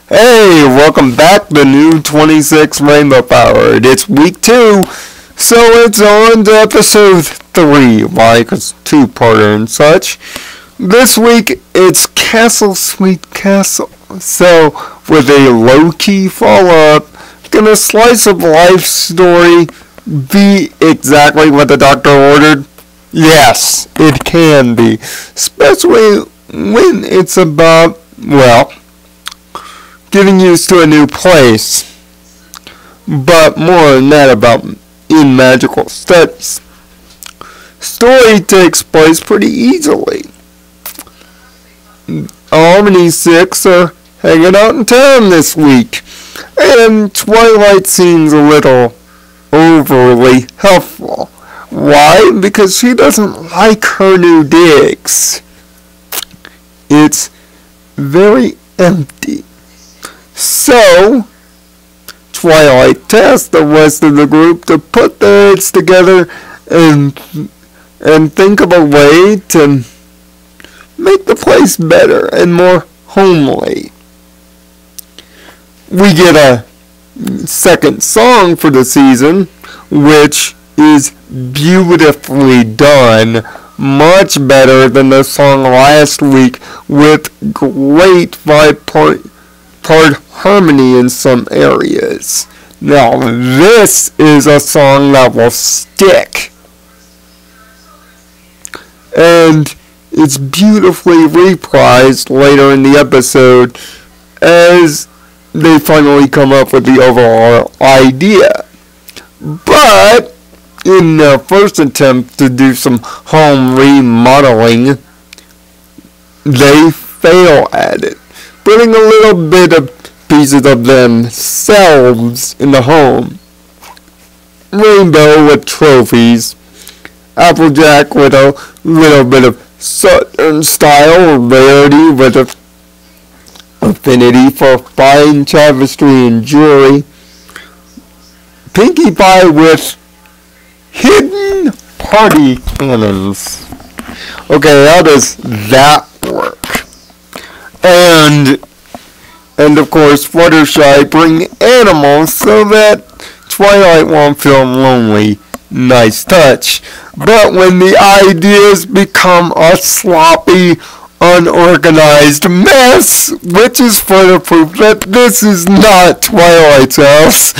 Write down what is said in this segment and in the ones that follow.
Hey, welcome back to New 26 Rainbow Powered. It's week 2, so it's on to episode 3, like it's two-parter and such. This week, it's Castle Sweet Castle. So, with a low-key follow-up, can a slice of life story be exactly what the doctor ordered? Yes, it can be. Especially when it's about, well, getting used to a new place. But more than that about in magical studies. Story takes place pretty easily. Harmony 6 are hanging out in town this week, and Twilight seems a little overly helpful. Why? Because she doesn't like her new digs. It's very empty. So, Twilight tasked the rest of the group to put their heads together and think of a way to make the place better and more homely. We get a second song for the season, which is beautifully done, much better than the song last week, with great five-part harmony in some areas. Now, this is a song that will stick, and it's beautifully reprised later in the episode as they finally come up with the overall idea. But in their first attempt to do some home remodeling, they fail at it, putting a little bit of pieces of themselves in the home. Rainbow with trophies, Applejack with a little bit of Southern style, rarity with an affinity for fine tapestry and jewelry, Pinkie Pie with hidden party cannons. Okay, how does that work? And of course, Fluttershy bring animals so that Twilight won't feel lonely. Nice touch. But when the ideas become a sloppy, unorganized mess, which is further proof that this is not Twilight's house,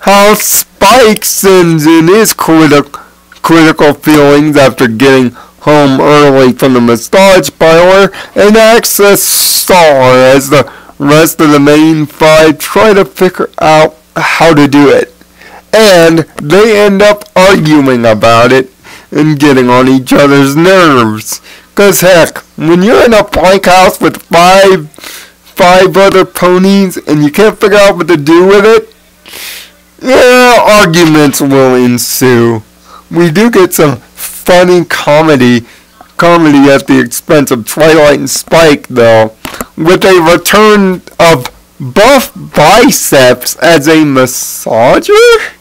how Spike sends in his critical feelings after getting home early from the massage parlor and acts as star as the rest of the main five try to figure out how to do it. And they end up arguing about it and getting on each other's nerves. Cause heck, when you're in a blank house with five other ponies and you can't figure out what to do with it, yeah, arguments will ensue. We do get some funny comedy at the expense of Twilight and Spike, though, with a return of Buff Biceps as a massager?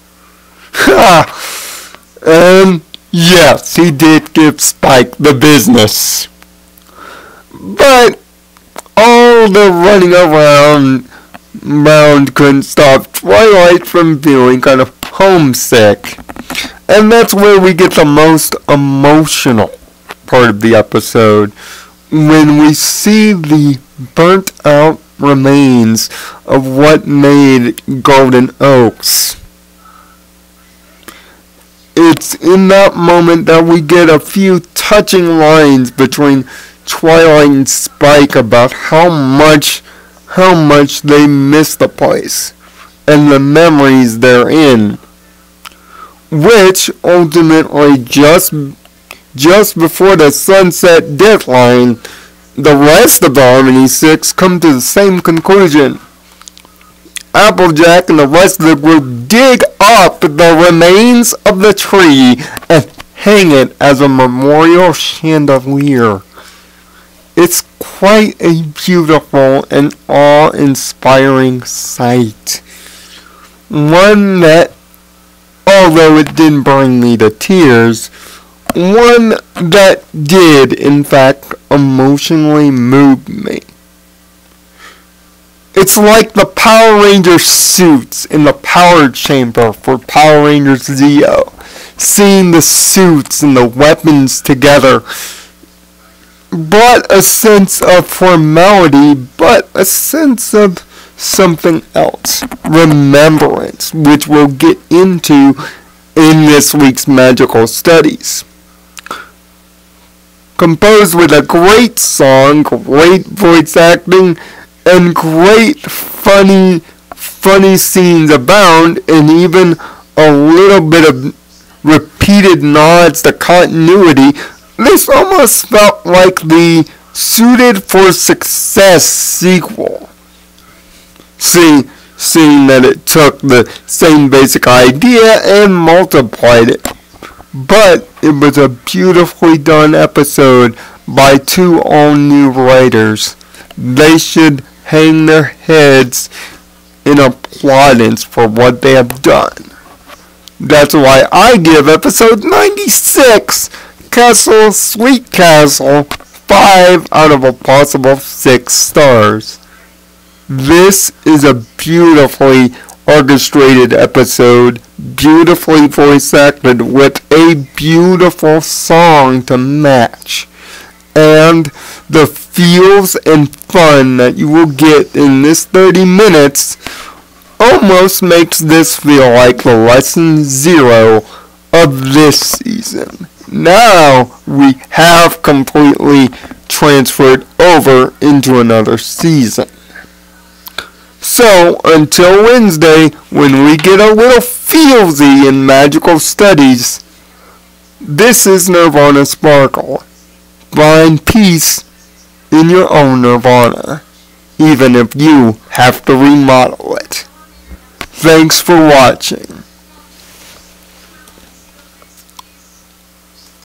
And yes, he did give Spike the business. But all the running around couldn't stop Twilight from feeling kind of homesick. And that's where we get the most emotional part of the episode, when we see the burnt out remains of what made Golden Oaks. It's in that moment that we get a few touching lines between Twilight and Spike about how much they miss the place and the memories they're in, which ultimately just before the sunset deadline, the rest of the Harmony 6 come to the same conclusion. Applejack and the rest of the group dig up the remains of the tree and hang it as a memorial chandelier. It's quite a beautiful and awe-inspiring sight. One that, although it didn't bring me to tears, one that did, in fact, emotionally move me. It's like the Power Ranger suits in the power chamber for Power Rangers Zeo. Seeing the suits and the weapons together brought a sense of formality, but a sense of something else. Remembrance, which we'll get into in this week's Magical Studies. Composed with a great song, great voice acting, and great funny scenes abound, and even a little bit of repeated nods to continuity. This almost felt like the Suited for Success sequel. Seeing that it took the same basic idea and multiplied it. But it was a beautifully done episode by two all-new writers. They should hang their heads in applaudance for what they have done. That's why I give episode 96, Castle Sweet Castle, 5 out of a possible 6 stars. This is a beautifully orchestrated episode, beautifully voice acted with a beautiful song to match. And the feels and fun that you will get in this 30 minutes almost makes this feel like the lesson 0 of this season. Now we have completely transferred over into another season. So, until Wednesday, when we get a little feelsy in Magical Studies, this is Nirvana Sparkle. Find peace in your own Nirvana, even if you have to remodel it. Thanks for watching.